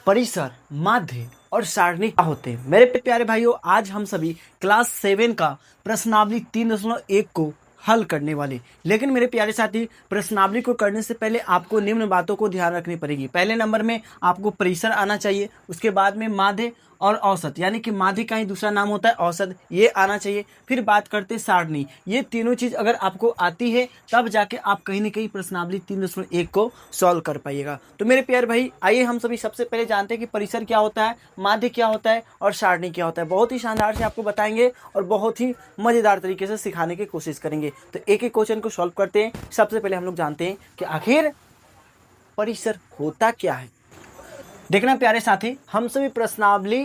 परिसर, माध्य और सारणी क्या होते हैं। मेरे प्यारे भाइयों, आज हम सभी क्लास 7 का प्रश्नावली 3.1 को हल करने वाले। लेकिन मेरे प्यारे साथी, प्रश्नावली को करने से पहले आपको निम्न बातों को ध्यान रखनी पड़ेगी। पहले नंबर में आपको परिसर आना चाहिए, उसके बाद में माध्य और औसत, यानी कि माध्य का ही दूसरा नाम होता है औसत, ये आना चाहिए। फिर बात करते सारणी। ये तीनों चीज अगर आपको आती है तब जाके आप कहीं ना कहीं प्रश्नावली 3.1 को सॉल्व कर पाइएगा। तो मेरे प्यारे भाई, आइए हम सभी सबसे पहले जानते हैं कि परिसर क्या होता है, माध्य क्या होता है और सारणी क्या होता है। बहुत ही शानदार से आपको बताएंगे और बहुत ही मजेदार तरीके से सिखाने की कोशिश करेंगे। तो एक एक क्वेश्चन को सॉल्व करते हैं। सबसे पहले हम लोग जानते हैं कि आखिर परिसर होता क्या है। देखना प्यारे साथी, हम सभी प्रश्नावली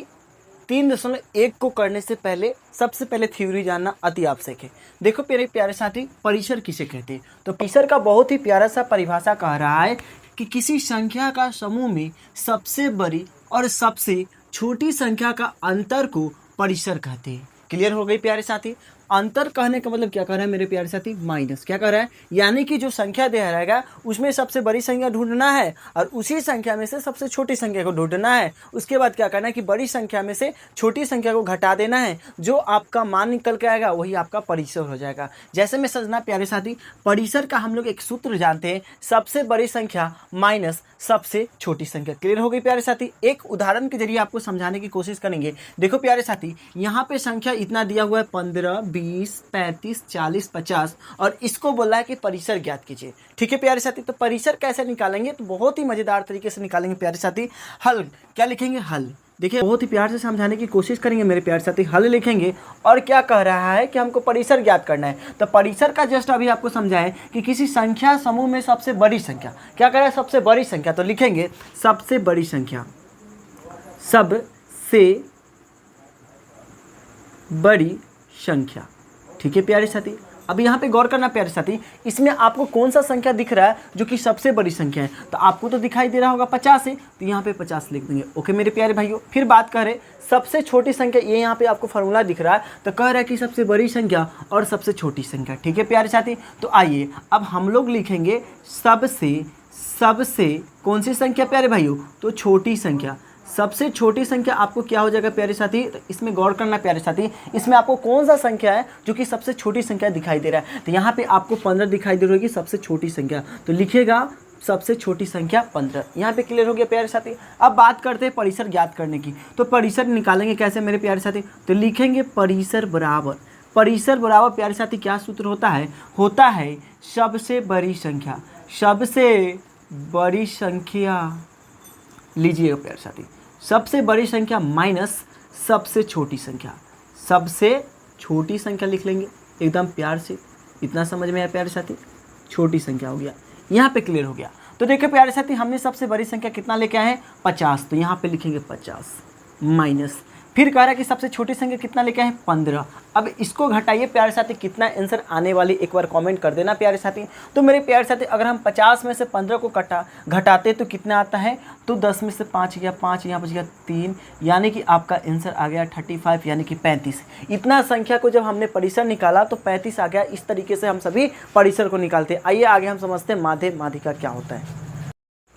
3.1 को करने से पहले सबसे पहले थ्योरी जानना अति आवश्यक है। देखो मेरे प्यारे साथी, परिसर किसे कहते हैं? तो परिसर का बहुत ही प्यारा सा परिभाषा कह रहा है कि किसी संख्या का समूह में सबसे बड़ी और सबसे छोटी संख्या का अंतर को परिसर कहते हैं। क्लियर हो गई प्यारे साथी? अंतर कहने का मतलब क्या कह रहा है मेरे प्यारे साथी? माइनस। क्या कह रहा है? यानी कि जो संख्या दे रहेगा उसमें सबसे बड़ी संख्या ढूंढना है और उसी संख्या में से सबसे छोटी संख्या को ढूंढना है। उसके बाद क्या करना है कि बड़ी संख्या में से छोटी संख्या को घटा देना है। जो आपका मान निकल के आएगा वही आपका परिसर हो जाएगा। जैसे में समझना प्यारे साथी, परिसर का हम लोग एक सूत्र जानते हैं, सबसे बड़ी संख्या माइनस सबसे छोटी संख्या। क्लियर हो गई प्यारे साथी? एक उदाहरण के जरिए आपको समझाने की कोशिश करेंगे। देखो प्यारे साथी, यहाँ पे संख्या इतना दिया हुआ है 15, 20, 35, 40, 50 और इसको बोला है कि परिसर ज्ञात कीजिए। ठीक है प्यारे साथी? तो परिसर कैसे निकालेंगे? तो बहुत ही मजेदार तरीके से निकालेंगे प्यारे साथी। हल क्या लिखेंगे? हल। देखिए बहुत ही प्यार से समझाने की कोशिश करेंगे मेरे प्यारे साथी। हल लिखेंगे और क्या कह रहा है कि हमको परिसर ज्ञात करना है। तो परिसर का जस्ट अभी आपको समझाएं कि किसी संख्या समूह में सबसे बड़ी संख्या, क्या कह रहा है? सबसे बड़ी संख्या। तो लिखेंगे सबसे बड़ी संख्या, सबसे बड़ी संख्या। ठीक है प्यारे साथी? अब यहाँ पे गौर करना प्यारे साथी, इसमें आपको कौन सा संख्या दिख रहा है जो कि सबसे बड़ी संख्या है? तो आपको तो दिखाई दे रहा होगा 50 है, तो यहाँ पे 50 लिख देंगे। ओके मेरे प्यारे भाइयों, फिर बात करें सबसे छोटी संख्या। ये यहाँ पे आपको फार्मूला दिख रहा है, तो कह रहा है कि सबसे बड़ी संख्या और सबसे छोटी संख्या। ठीक है प्यारे साथी? तो आइए अब हम लोग लिखेंगे सबसे कौन सी संख्या प्यारे भाइयों? तो छोटी संख्या। सबसे छोटी संख्या आपको क्या हो जाएगा प्यारे साथी? तो इसमें गौर करना प्यारे साथी, इसमें आपको कौन सा संख्या है जो कि सबसे छोटी संख्या दिखाई दे रहा है? तो यहाँ पे आपको 15 दिखाई दे रही होगी सबसे छोटी संख्या, तो लिखेगा सबसे छोटी संख्या 15। यहाँ पे क्लियर हो गया प्यारे साथी? अब बात करते हैं परिसर ज्ञात करने की। तो परिसर निकालेंगे कैसे मेरे प्यारे साथी? तो लिखेंगे परिसर बराबर प्यारे साथी क्या सूत्र होता है? होता है सबसे बड़ी संख्या, सबसे बड़ी संख्या लीजिएगा प्यारे साथी, सबसे बड़ी संख्या माइनस सबसे छोटी संख्या। सबसे छोटी संख्या लिख लेंगे एकदम प्यार से। इतना समझ में आया प्यारे साथी? छोटी संख्या हो गया, यहाँ पे क्लियर हो गया। तो देखिए प्यारे साथी, हमने सबसे बड़ी संख्या कितना लेके आए हैं? 50, तो यहाँ पे लिखेंगे 50 माइनस, फिर कह रहा है कि सबसे छोटी संख्या कितना लेके आए हैं? 15। अब इसको घटाइए प्यारे साथी, कितना आंसर आने वाली एक बार कमेंट कर देना प्यारे साथी। तो मेरे प्यारे साथी, अगर हम 50 में से 15 को घटाते तो कितना आता है? तो 10 में से 5 गया, 5 यहाँ बच गया 3, यानी कि आपका आंसर आ गया 35, यानी कि 35। इतना संख्या को जब हमने परिसर निकाला तो 35 आ गया। इस तरीके से हम सभी परिसर को निकालते हैं। आइए आगे हम समझते हैं माध्य, माध्यिका क्या होता है।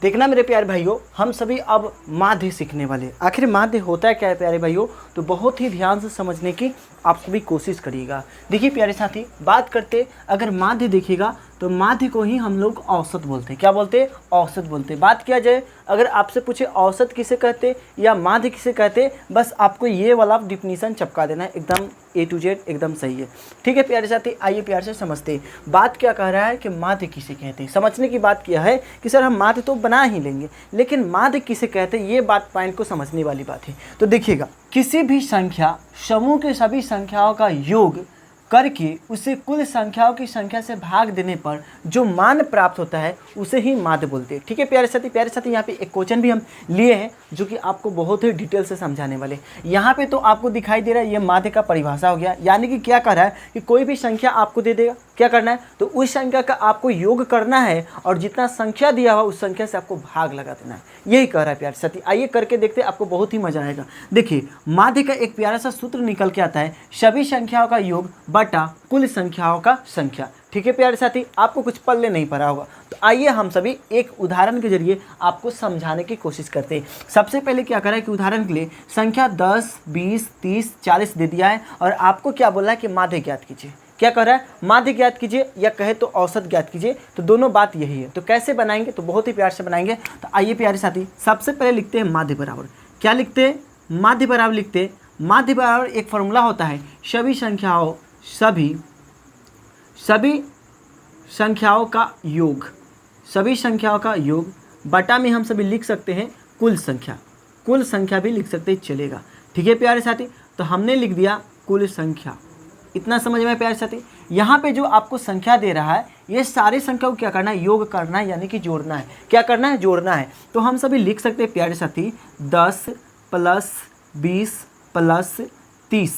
देखना मेरे प्यारे भाइयों, हम सभी अब माध्य सीखने वाले। आखिर माध्य होता है क्या है प्यारे भाइयों? तो बहुत ही ध्यान से समझने की आप सभी कोशिश करिएगा। देखिए प्यारे साथी, बात करते अगर माध्य देखिएगा तो माध्य को ही हम लोग औसत बोलते हैं। क्या बोलते हैं? औसत बोलते हैं। बात किया जाए, अगर आपसे पूछे औसत किसे कहते या माध्य किसे कहते, बस आपको ये वाला डिफिनीशन चपका देना है, एकदम A to Z एकदम सही है। ठीक है प्यारे साथी, आइए प्यार से समझते हैं बात क्या कह रहा है कि माध्य किसे कहते हैं। समझने की बात किया है कि सर हम माध्य तो बना ही लेंगे, लेकिन माध्य किसे कहते हैं ये बात पॉइंट को समझने वाली बात है। तो देखिएगा, किसी भी संख्या समूह के सभी संख्याओं का योग करके उसे कुल संख्याओं की संख्या से भाग देने पर जो मान प्राप्त होता है उसे ही माध्य बोलते हैं। ठीक है प्यारे साथी, यहाँ पे एक क्वेश्चन भी हम लिए हैं जो कि आपको बहुत ही डिटेल से समझाने वाले। यहाँ पे तो आपको दिखाई दे रहा है ये माध्य का परिभाषा हो गया, यानी कि क्या कर रहा है कि कोई भी संख्या आपको दे देगा, क्या करना है, तो उस संख्या का आपको योग करना है और जितना संख्या दिया हुआ उस संख्या से आपको भाग लगा देना है। यही कह रहा है प्यारे साथी। आइए करके देखते हैं, आपको बहुत ही मजा आएगा। देखिए माध्य का एक प्यारा सा सूत्र निकल के आता है, सभी संख्याओं का योग बटा कुल संख्याओं का संख्या। ठीक है प्यारे साथी, आपको कुछ पल्ले नहीं पड़ा होगा। तो आइए हम सभी एक उदाहरण के जरिए आपको समझाने की कोशिश करते हैं। सबसे पहले क्या करा है कि उदाहरण के लिए संख्या 10, 20, 30, 40 दे दिया है और आपको क्या बोला है कि माध्य ज्ञात कीजिए। क्या कर रहा है, माध्य ज्ञात कीजिए या कहे तो औसत ज्ञात कीजिए। तो दोनों बात यही है। तो कैसे बनाएंगे, तो बहुत ही प्यार से बनाएंगे। तो आइए प्यारे साथी, सबसे पहले लिखते हैं माध्य बराबर। क्या लिखते हैं, माध्य बराबर लिखते हैं। माध्य बराबर एक फॉर्मूला होता है, सभी संख्याओं का योग, सभी संख्याओं का योग बटा में हम सभी लिख सकते हैं कुल संख्या। कुल संख्या भी लिख सकते हैं, चलेगा। ठीक है प्यारे साथी, तो हमने लिख दिया कुल संख्या। इतना समझ में प्यारे साथी। यहाँ पे जो आपको संख्या दे रहा है, ये सारी संख्या को क्या करना है, योग करना है, यानी कि जोड़ना है। क्या करना है, जोड़ना है। तो हम सभी लिख सकते हैं प्यारे साथी 10 + 20 + 30,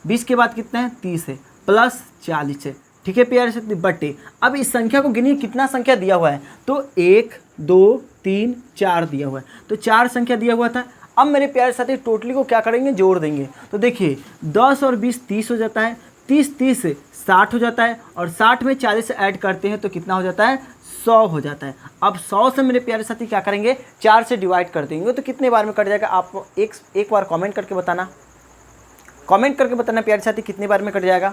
20 के बाद कितना है 30 है, प्लस 40 है। ठीक है प्यारे साथी, बटे अब इस संख्या को गिनिए कितना संख्या दिया हुआ है, तो 1 2 3 4 दिया हुआ है, तो 4 संख्या दिया हुआ था। अब मेरे प्यारे साथी टोटली को क्या करेंगे, जोड़ देंगे। तो देखिए 10 और 20 30 हो जाता है, 30 से 60 हो जाता है और 60 में 40 ऐड करते हैं तो कितना हो जाता है, 100 हो जाता है। अब 100 से मेरे प्यारे साथी क्या करेंगे, 4 से डिवाइड कर देंगे तो कितने बार में कट जाएगा। आप एक बार कमेंट करके बताना, कमेंट करके बताना प्यारे साथी कितने बार में कट जाएगा।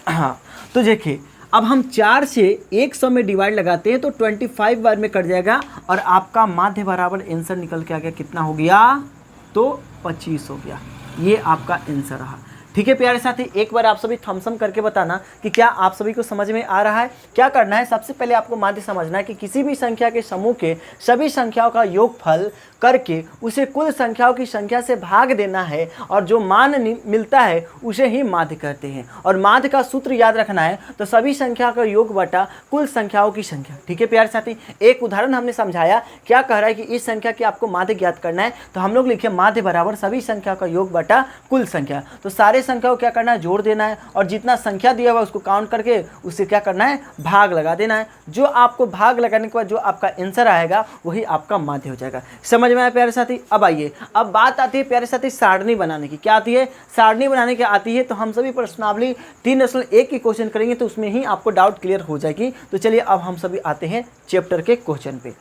हाँ, तो देखिए अब हम 4 से 100 में डिवाइड लगाते हैं तो 25 बार में कट जाएगा और आपका माध्य बराबर आंसर निकल के आ गया। कितना हो गया, तो 25 हो गया। ये आपका आंसर रहा। ठीक है प्यारे साथी, एक बार आप सभी थम्स अप करके बताना कि क्या आप सभी को समझ में आ रहा है। क्या करना है, सबसे पहले आपको माध्य समझना है कि किसी भी संख्या के समूह के सभी संख्याओं का योगफल करके उसे कुल संख्याओं की संख्या से भाग देना है और जो मान मिलता है उसे ही माध्य कहते हैं। और माध्य का सूत्र याद रखना है, तो सभी संख्या का योग बटा कुल संख्याओं की संख्या। ठीक है प्यारे साथी, एक उदाहरण हमने समझाया। क्या कह रहा है कि इस संख्या की आपको माध्य ज्ञात करना है, तो हम लोग लिखे माध्य बराबर सभी संख्या का योग बटा कुल संख्या। तो सारे संख्या को क्या करना है, जोड़ देना है और जितना संख्या दिया हुआ उसको काउंट करके उससे क्या करना है, भाग लगा देना है। जो आपको भाग लगाने के बाद जो आपका आंसर आएगा वही आपका माध्य हो जाएगा। समझ में आया प्यारे साथी। अब आइए, अब बात आती है प्यारे साथी सारणी बनाने की। क्या आती है, सारणी बनाने की आती है। तो हम सभी प्रश्नावली 3.1 की क्वेश्चन करेंगे तो उसमें ही आपको डाउट क्लियर हो जाएगी। तो चलिए अब हम सभी आते हैं चैप्टर के क्वेश्चन पे।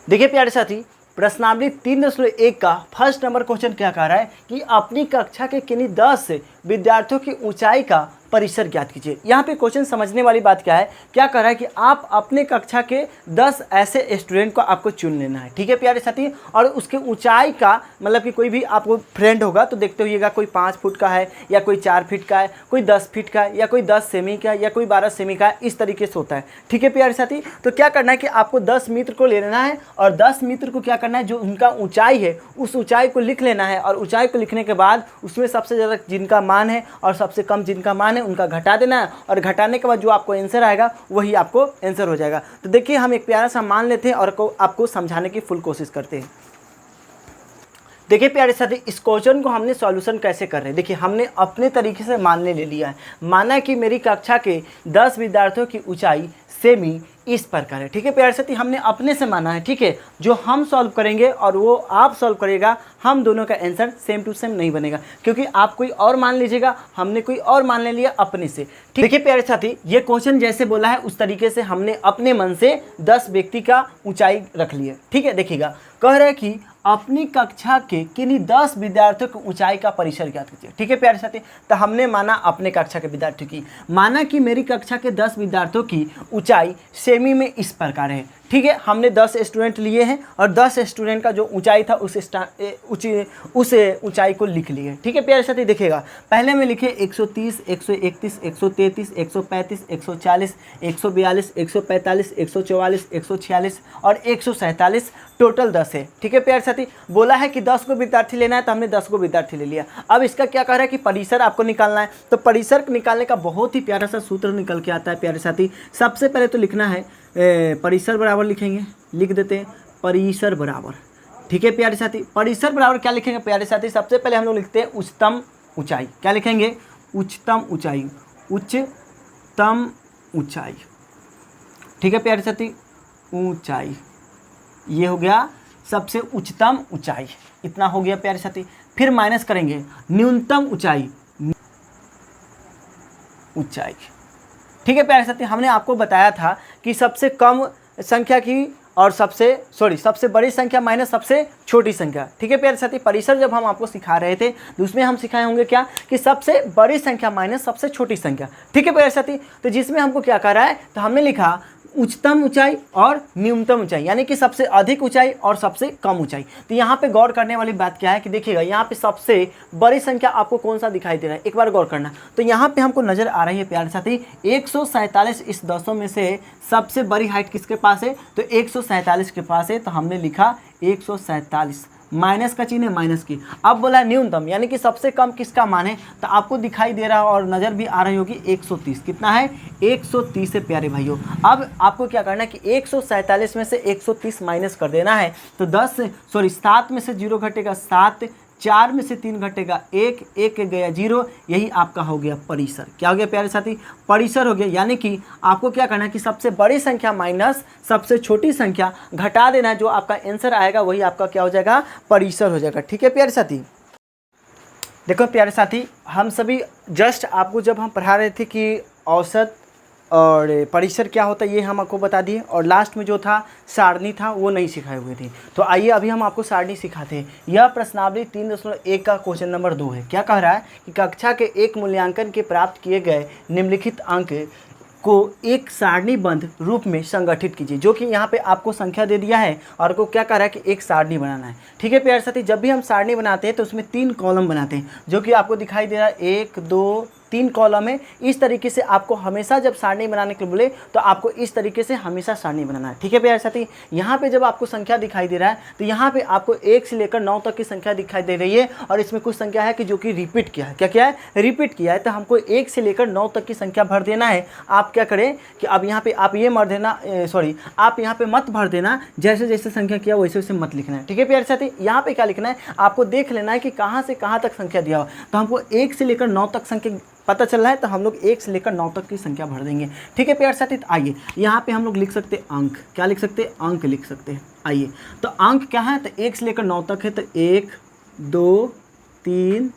देखिए प्यारे साथी, प्रश्नावली 3.1 का फर्स्ट नंबर क्वेश्चन क्या कह रहा है कि अपनी कक्षा के किन्हीं 10 विद्यार्थियों की ऊंचाई का परिसर ज्ञात कीजिए। यहाँ पे क्वेश्चन समझने वाली बात क्या है, क्या कह रहा है कि आप अपने कक्षा के 10 ऐसे स्टूडेंट को आपको चुन लेना है। ठीक है प्यारे साथी, और उसके ऊंचाई का मतलब कि कोई भी आपको फ्रेंड होगा तो देखते होइएगा, कोई 5 फुट का है या कोई 4 फीट का है, कोई 10 फीट का है या कोई 10 सेमी का या कोई 12 सेमी का है, इस तरीके से होता है। ठीक है प्यारे साथी, तो क्या करना है कि आपको 10 मित्र को ले लेना है और 10 मित्र को क्या करना है, जो उनका ऊंचाई है उस ऊंचाई को लिख लेना है और ऊंचाई को लिखने के बाद उसमें सबसे ज़्यादा जिनका मान है और सबसे कम जिनका मान है उनका घटा देना है और घटाने के बाद जो आपको आंसर आएगा वही आपको आंसर हो जाएगा। तो देखिए हम एक प्यारा सा मान लेते हैं और आपको समझाने की फुल कोशिश करते हैं। देखिए प्यारे साथी, इस क्वेश्चन को हमने सॉल्यूशन कैसे कर रहे हैं। देखिए हमने अपने तरीके से मानने ले लिया है। माना कि मेरी कक्षा के 10 विद्यार्थियों की ऊंचाई सेमी इस प्रकार है। ठीक है प्यारे साथी, हमने अपने से माना है। ठीक है, जो हम सॉल्व करेंगे और वो आप सॉल्व करिएगा, हम दोनों का आंसर सेम टू सेम नहीं बनेगा, क्योंकि आप कोई और मान लीजिएगा, हमने कोई और मान ले लिया अपने से। ठीक है प्यारे साथी, ये क्वेश्चन जैसे बोला है उस तरीके से हमने अपने मन से 10 व्यक्ति का ऊंचाई रख लिया। ठीक है, देखिएगा कह रहा है कि अपनी कक्षा के किन्हीं 10 विद्यार्थियों की ऊंचाई का परिसर ज्ञात कीजिए। ठीक है प्यारे साथी, तो हमने माना अपने कक्षा के विद्यार्थियों की, माना कि मेरी कक्षा के 10 विद्यार्थियों की ऊंचाई सेमी में इस प्रकार है। ठीक है, हमने 10 स्टूडेंट लिए हैं और 10 स्टूडेंट का जो ऊंचाई था उस ऊंचाई को लिख लिए। ठीक है प्यारे साथी, देखिएगा पहले में लिखे 130, 131, 133, 135, 140, 142, 145, 144, 146 और 147, टोटल 10 है। ठीक है प्यारे साथी, बोला है कि 10 को विद्यार्थी लेना है तो हमने 10 को विद्यार्थी ले लिया। अब इसका क्या कह रहा है कि परिसर आपको निकालना है। तो परिसर निकालने का बहुत ही प्यारा सा सूत्र निकल के आता है प्यारे साथी। सबसे पहले तो लिखना है परिसर बराबर लिखेंगे, लिख देते हैं परिसर बराबर। ठीक है प्यारे साथी, परिसर बराबर क्या लिखेंगे प्यारे साथी, सबसे पहले हम लोग लिखते हैं उच्चतम ऊंचाई। क्या लिखेंगे, उच्चतम ऊंचाई। उच्चतम ऊंचाई। ठीक है प्यारे साथी, ऊंचाई, ये हो गया सबसे उच्चतम ऊंचाई, इतना हो गया प्यारे साथी। फिर माइनस करेंगे न्यूनतम ऊंचाई, ऊंचाई। ठीक है प्यारे साथी, हमने आपको बताया था कि सबसे कम संख्या की और सबसे बड़ी संख्या माइनस सबसे छोटी संख्या। ठीक है प्यारे साथी, परिसर जब हम आपको सिखा रहे थे तो उसमें हम सिखाए होंगे क्या कि सबसे बड़ी संख्या माइनस सबसे छोटी संख्या। ठीक है प्यारे साथी, तो जिसमें हमको क्या कर रहा है, तो हमने लिखा उच्चतम ऊंचाई और न्यूनतम ऊंचाई, यानी कि सबसे अधिक ऊंचाई और सबसे कम ऊंचाई। तो यहाँ पे गौर करने वाली बात क्या है कि देखिएगा यहाँ पे सबसे बड़ी संख्या आपको कौन सा दिखाई दे रहा है, एक बार गौर करना। तो यहाँ पे हमको नजर आ रही है प्यारे साथी 147 इस 200 में से सबसे बड़ी हाइट किसके पास है, तो 147 के पास है। तो हमने लिखा 147, माइनस का चिन्ह है माइनस की। अब बोला न्यूनतम, यानी कि सबसे कम किसका मान है, तो आपको दिखाई दे रहा और नज़र भी आ रही होगी 130। कितना है, 130 है प्यारे भाइयों। अब आपको क्या करना है कि 147 में से 130 माइनस कर देना है। तो 7 में से 0 घटेगा 7, 4 में से 3 घटेगा 1, 1 गया 0, यही आपका हो गया परिसर। क्या हो गया प्यारे साथी, परिसर हो गया। यानी कि आपको क्या करना है कि सबसे बड़ी संख्या माइनस सबसे छोटी संख्या घटा देना है, जो आपका आंसर आएगा वही आपका क्या हो जाएगा, परिसर हो जाएगा। ठीक है प्यारे साथी, देखो प्यारे साथी, हम सभी जस्ट आपको जब हम पढ़ा रहे थे कि औसत और परिसर क्या होता है ये हम आपको बता दिए, और लास्ट में जो था सारणी था वो नहीं सिखाए हुए थे। तो आइए अभी हम आपको सारणी सिखाते हैं। यह प्रश्नावली 3.1 का क्वेश्चन नंबर 2 है। क्या कह रहा है कि कक्षा के एक मूल्यांकन के प्राप्त किए गए निम्नलिखित अंक को एक सारणीबद्ध रूप में संगठित कीजिए, जो कि यहाँ पे आपको संख्या दे दिया है और को क्या कह रहा है कि एक सारणी बनाना है। ठीक है प्यारे साथी, जब भी हम सारणी बनाते हैं तो उसमें 3 कॉलम बनाते हैं, जो कि आपको दिखाई दे रहा है 1 2 3 कॉलम है। इस तरीके से आपको हमेशा जब सारणी बनाने के लिए बोले तो आपको इस तरीके से हमेशा सारणी बनाना है। ठीक है प्यारे साथी, यहाँ पे जब आपको संख्या दिखाई दे रहा है तो यहाँ पे आपको 1 से लेकर 9 तक की संख्या दिखाई दे रही है, और इसमें कुछ संख्या है कि जो कि रिपीट किया है। क्या क्या है, रिपीट किया है। तो हमको 1 से लेकर 9 तक की संख्या भर देना है। आप क्या करें कि अब यहाँ पे आप ये मर देना, आप यहाँ पे मत भर देना, जैसे जैसे संख्या किया वैसे वैसे मत लिखना है। ठीक है प्यारे साथी, यहाँ पे क्या लिखना है, आपको देख लेना है कि कहाँ से कहाँ तक संख्या दिया हो। तो हमको 1 से लेकर 9 तक संख्या पता चल रहा है, तो हम लोग 1 से लेकर 9 तक की संख्या भर देंगे। ठीक है प्यारे साथी, तो आइए यहाँ पे हम लोग लिख सकते हैं अंक। क्या लिख सकते हैं, अंक लिख सकते हैं। आइए तो अंक क्या है, तो 1 से लेकर 9 तक है। तो 1 2 3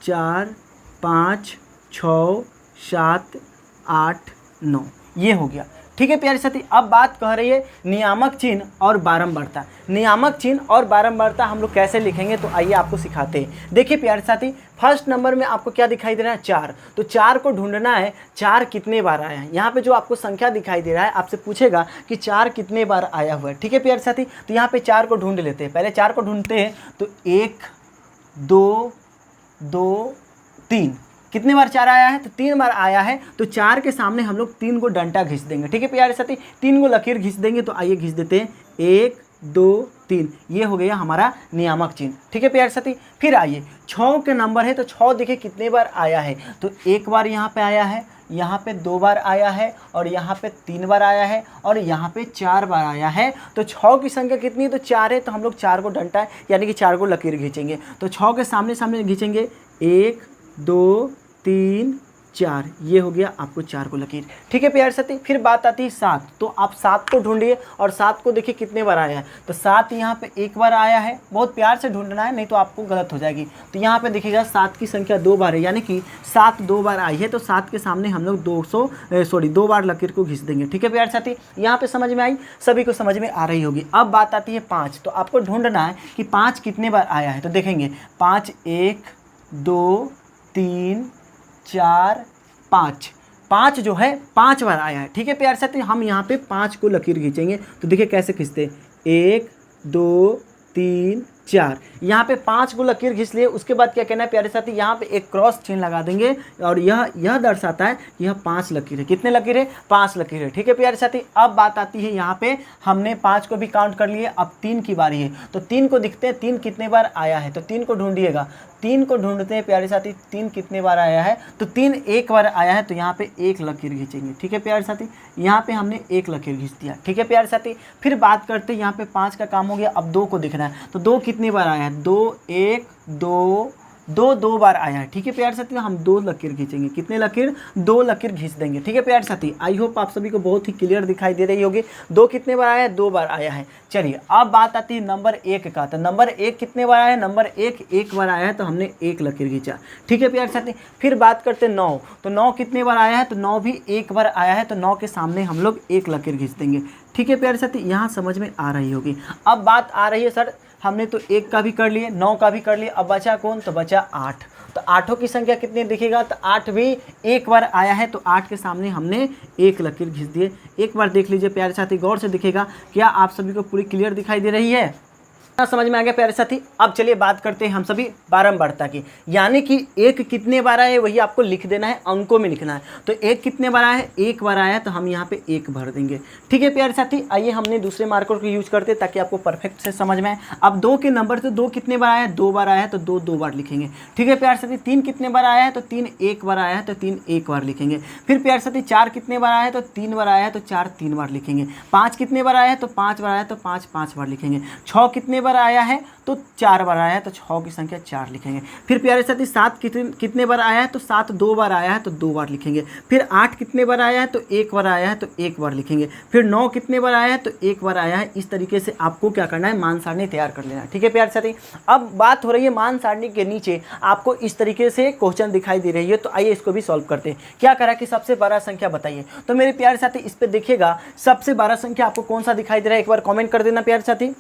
4 5 6 7 8 9, ये हो गया। ठीक है प्यारे साथी, अब बात कह रही है नियामक चिन्ह और बारंबारता। नियामक चिन्ह और बारंबारता हम लोग कैसे लिखेंगे, तो आइए आपको सिखाते हैं। देखिए प्यारे साथी, फर्स्ट नंबर में आपको क्या दिखाई दे रहा है, 4। तो 4 को ढूंढना है, 4 कितने बार आया है। यहाँ पे जो आपको संख्या दिखाई दे रहा है आपसे पूछेगा कि 4 कितने बार आया हुआ है। ठीक है प्यारे साथी, तो यहाँ पे 4 को ढूंढ लेते हैं। पहले 4 को ढूंढते हैं, तो 1 2 2 3, कितने बार 4 आया है, तो 3 बार आया है। तो 4 के सामने हम लोग 3 को डंटा घिस देंगे। ठीक है प्यारे साथी, 3 को लकीर घिस देंगे। तो आइए घिस देते हैं, 1 2 3, ये हो गया हमारा नियामक चिन्ह। ठीक है प्यारे साथी, फिर आइए 6 के नंबर है, तो 6 देखिए कितने बार आया है, तो 1 बार यहाँ पे आया है, यहाँ पे 2 बार आया है, और यहाँ पे 3 बार आया है, और यहाँ पे 4 बार आया है। तो 6 की संख्या कितनी है, तो 4 है। तो हम लोग 4 को डंटा है यानी कि 4 को लकीर खींचेंगे। तो 6 के सामने सामने खींचेंगे, 1 2 3 4, ये हो गया आपको 4 को लकीर। ठीक है प्यारे साथी, फिर बात आती है 7। तो आप 7 को ढूंढिए, और 7 को देखिए कितने बार आया है, तो 7 यहाँ पे 1 बार आया है। बहुत प्यार से ढूंढना है, नहीं तो आपको गलत हो जाएगी। तो यहाँ पे देखिएगा 7 की संख्या 2 बार है, यानी कि 7 2 बार आई है। तो 7 के सामने हम लोग 2 बार लकीर को घिस देंगे। ठीक है प्यारे साथी, यहाँ पे समझ में आई, सभी को समझ में आ रही होगी। अब बात आती है 5। तो आपको ढूंढना है कि 5 कितने बार आया है। तो देखेंगे 5 1 2 3 4 5, 5 जो है 5 बार आया है। ठीक है प्यारे साथी, हम यहाँ पे 5 को लकीर खींचेंगे। तो देखिए कैसे खींचते हैं, 1 2 3 4, यहाँ पे 5 को लकीर घिस लिए। उसके बाद क्या कहना है प्यारे साथी, यहाँ पे एक क्रॉस चिन्ह लगा देंगे, और यह दर्शाता है कि यह 5 लकीर है। कितने लकीर है, 5 लकीर है। ठीक है प्यारे साथी, अब बात आती है यहाँ पे हमने 5 को भी काउंट कर लिए, अब 3 की बारी है। तो 3 को दिखते हैं 3 कितने बार आया है, तो 3 को ढूंढिएगा। 3 को ढूंढते हैं प्यारे साथी, 3 कितने बार आया है, तो 3 1 बार आया है। तो यहाँ पे 1 लकीर खींचेंगे। ठीक है प्यारे साथी, यहाँ पे हमने 1 लकीर खींच दिया। ठीक है प्यारे साथी, फिर बात करते हैं यहाँ पे 5 का काम हो गया, अब 2 को दिखना है। तो 2 कितनी बार आया है, 2 1 2 दो दो बार आया है। ठीक है प्यारे साथी, हम 2 लकीर खींचेंगे। कितने लकीर? 2 लकीर खींच देंगे। ठीक है प्यारे साथी, आई होप आप सभी को बहुत ही क्लियर दिखाई दे रही होगी। 2 कितने बार आया है? 2 बार आया है। चलिए अब बात आती है नंबर 1 का। तो नंबर 1 कितने बार आया है? नंबर 1 बार आया है, तो हमने 1 लकीर खींचा। ठीक है प्यारे साथी, फिर बात करते हैं 9। तो 9 कितने बार आया है? तो 9 भी 1 बार आया है, तो 9 के सामने हम लोग 1 लकीर खींच देंगे। ठीक है प्यारे साथी, यहाँ समझ में आ रही होगी। अब बात आ रही है सर, हमने तो 1 का भी कर लिए, 9 का भी कर लिए, अब बचा कौन? तो बचा 8। तो आठों की संख्या कितनी दिखेगा? तो 8 भी 1 बार आया है, तो 8 के सामने हमने 1 लकीर खींच दिए। एक बार देख लीजिए प्यारे साथी, गौर से दिखेगा। क्या आप सभी को पूरी क्लियर दिखाई दे रही है? समझ में आ गया प्यारे साथी? अब चलिए बात करते हैं हम सभी बारंबारता की, यानी कि 1 कितने बार आया है वही आपको लिख देना है, अंकों में लिखना है। तो 1 कितने बार आया है? 1 बार आया है, तो हम यहाँ पे 1 भर देंगे। ठीक है प्यारे साथी, आइए हमने दूसरे मार्कर को यूज करते हैं ताकि आपको परफेक्ट से समझ में आए। अब 2 के नंबर, तो 2 कितने बार आया है? 2 बार आया है, तो 2 2 बार लिखेंगे। ठीक है प्यारे साथी, 3 कितने बार आया है? तो 3 1 बार आया है, तो 3 1 बार लिखेंगे। फिर प्यारे साथी 4 कितने बार आया है? तो 3 बार आया है, तो 4 3 बार लिखेंगे। 5 कितने बार आया है? तो 5 बार आया है, तो 5 5 बार लिखेंगे। 6 कितने बार आया है? तो 4 बार आया है, तो 6 की संख्या 4 लिखेंगे। फिर प्यारे साथी 7 कितने बार आया है? तो 7 2 बार आया है, तो 2 बार लिखेंगे। फिर 8 कितने बार आया है? तो 1 बार आया है, तो 1 बार लिखेंगे। फिर 9 कितने बार आया है? तो 1 बार आया है। इस तरीके से आपको क्या करना है? मान सारणी तैयार कर लेना है। ठीक है प्यारे साथी, अब बात हो रही है मान सारणी के नीचे आपको इस तरीके से क्वेश्चन दिखाई दे रही है, तो आइए इसको भी सॉल्व करते हैं। क्या करा कि सबसे बड़ा संख्या बताइए। तो मेरे प्यारे साथी इस पर देखिएगा, सबसे बड़ा संख्या आपको कौन सा दिखाई दे रहा है? एक बार कॉमेंट कर देना प्यारे साथी।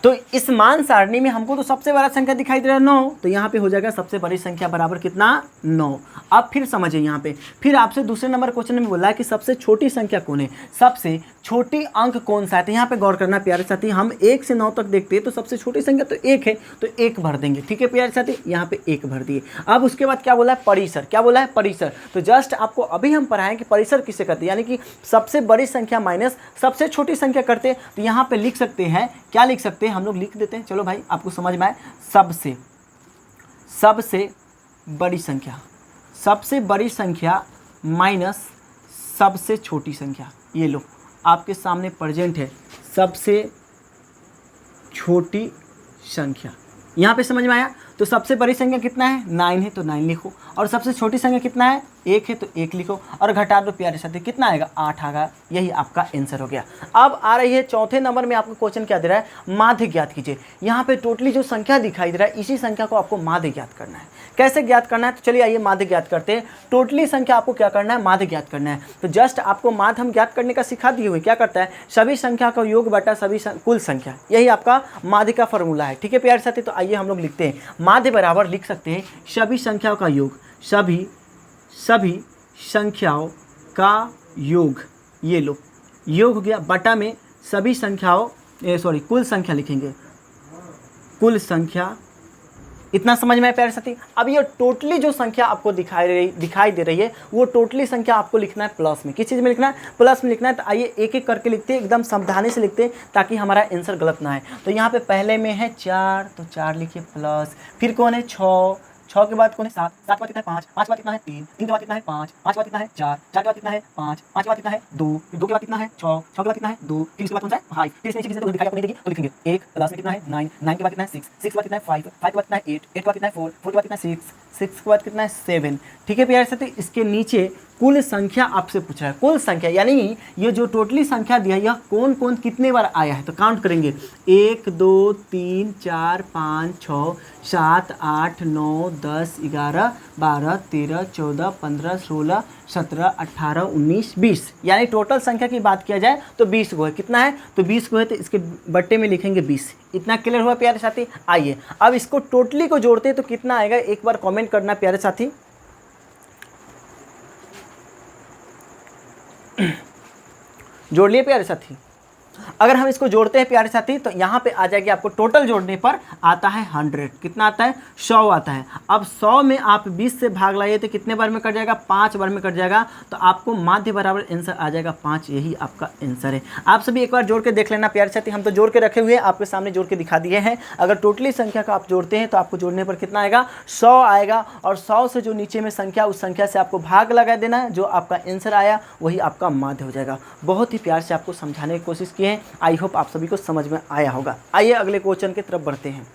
तो इस मान सारणी में हमको तो सबसे बड़ा संख्या दिखाई दे रहा है 9, तो यहाँ पे हो जाएगा सबसे बड़ी संख्या बराबर कितना? 9। अब फिर समझिए यहाँ पे, फिर आपसे दूसरे नंबर क्वेश्चन में बोला है कि सबसे छोटी संख्या कौन है, सबसे छोटी अंक कौन सा है। तो यहाँ पे गौर करना प्यारे साथी, हम 1 से 9 तक देखते हैं तो सबसे छोटी संख्या तो 1 है, तो 1 भर देंगे। ठीक है प्यारे साथी, यहाँ पे 1 भर दिए। अब उसके बाद क्या बोला है? परिसर। क्या बोला है? परिसर। तो जस्ट आपको अभी हम पढ़ाएं कि परिसर किसे करते हैं, यानी कि सबसे बड़ी संख्या माइनस सबसे छोटी संख्या करते हैं। तो यहाँ पे लिख सकते हैं, क्या लिख सकते हैं? हम लोग लिख देते हैं, चलो भाई आपको समझ में आए। सबसे बड़ी संख्या, सबसे बड़ी संख्या माइनस सबसे छोटी संख्या। ये लो आपके सामने प्रेजेंट है, सबसे छोटी संख्या। यहाँ पे समझ में आया? तो सबसे बड़ी संख्या कितना है? 9 है, तो 9 लिखो। और सबसे छोटी संख्या कितना है? 1 है, तो 1 लिखो। और घटा दो प्यारे साथी, कितना आएगा? 8 आएगा। यही आपका आंसर हो गया। अब आ रही है चौथे नंबर में, आपको क्वेश्चन क्या दे रहा है? माध्य ज्ञात कीजिए। यहाँ पे टोटली जो संख्या दिखाई दे रहा है, इसी संख्या को आपको माध्य ज्ञात करना है। कैसे ज्ञात करना है? तो चलिए आइए माध्य ज्ञात करते हैं। टोटली संख्या आपको क्या करना है? माध्य ज्ञात करना है। तो जस्ट आपको माध्य हम ज्ञात करने का सिखा दिए हुए। क्या करता है? सभी संख्या का योग बटा सभी कुल संख्या, यही आपका माध्य का फॉर्मूला है। ठीक है प्यारे साथी, तो आइए हम लोग लिखते हैं, माध्य बराबर लिख सकते हैं सभी संख्याओं का योग, सभी संख्याओं का योग। ये लो योग हो गया, बटा में सभी संख्याओं कुल संख्या लिखेंगे, कुल संख्या। इतना समझ में आया प्यारे साथी? अब ये टोटली जो संख्या आपको दिखाई दे रही है, वो टोटली संख्या आपको लिखना है प्लस में। किस चीज़ में लिखना है? प्लस में लिखना है। तो आइए एक एक करके लिखते हैं, एकदम सावधानी से लिखते हैं ताकि हमारा आंसर गलत ना है। तो यहाँ पे पहले में है 4, तो 4 लिखिए प्लस। फिर कौन है? 6 के बाद कौन है? 7 के बाद कितना है? 5 के बाद कितना है? 3 के बाद कितना है? 5 के बाद कितना है? 4 के बाद कितना है? 5 के बाद कितना है? 2 के बाद कितना है? 6 के बाद कितना है? 2, फिर इसके बाद कौन सा है? 5। फिर इसमें किसी से दिखाई आपको नहीं देगी तो लिखेंगे 1, प्लस में कितना है? 9 के बाद कितना है? 6 के बाद कितना है? 5 के बाद कितना है? 8 के बाद कितना है? 4 के बाद कितना है? 6 के बाद कितना है? 7। ठीक है प्यारे साथी, इसके नीचे कुल संख्या आपसे पूछ रहा है। कुल संख्या यानी ये जो टोटली संख्या दिया है, यह कौन कौन कितने बार आया है। तो काउंट करेंगे 1 2 3 4 5 6 7 8 9 10 11 12 13 14 15 16 17 18 19 20, यानी टोटल संख्या की बात किया जाए तो 20 को है। कितना है? तो 20 को है, तो इसके बट्टे में लिखेंगे 20। इतना क्लियर हुआ प्यारे साथी? आइए अब इसको टोटली को जोड़ते हैं तो कितना आएगा, एक बार कमेंट करना प्यारे साथी। जोड़ लिए प्यारे साथी? अगर हम इसको जोड़ते हैं प्यारे साथी तो यहाँ पे आ जाएगी, आपको टोटल जोड़ने पर आता है 100। कितना आता है? 100 आता है। अब 100 में आप 20 से भाग लाइए तो कितने बार में कट जाएगा? 5 बार में कट जाएगा। तो आपको माध्य बराबर आंसर आ जाएगा 5, यही आपका आंसर है। आप सभी एक बार जोड़ के देख लेना प्यारे साथी। हम तो जोड़ के रखे हुए हैं, आपके सामने जोड़ के दिखा दिए हैं। अगर टोटली संख्या का आप जोड़ते हैं तो आपको जोड़ने पर कितना आएगा? 100 आएगा। और 100 से जो नीचे में संख्या, उस संख्या से आपको भाग लगा देना है, जो आपका आंसर आया वही आपका माध्य हो जाएगा। बहुत ही प्यार से आपको समझाने की कोशिश की है। आई होप आप सभी को समझ में आया होगा। आइए अगले क्वेश्चन की तरफ बढ़ते हैं।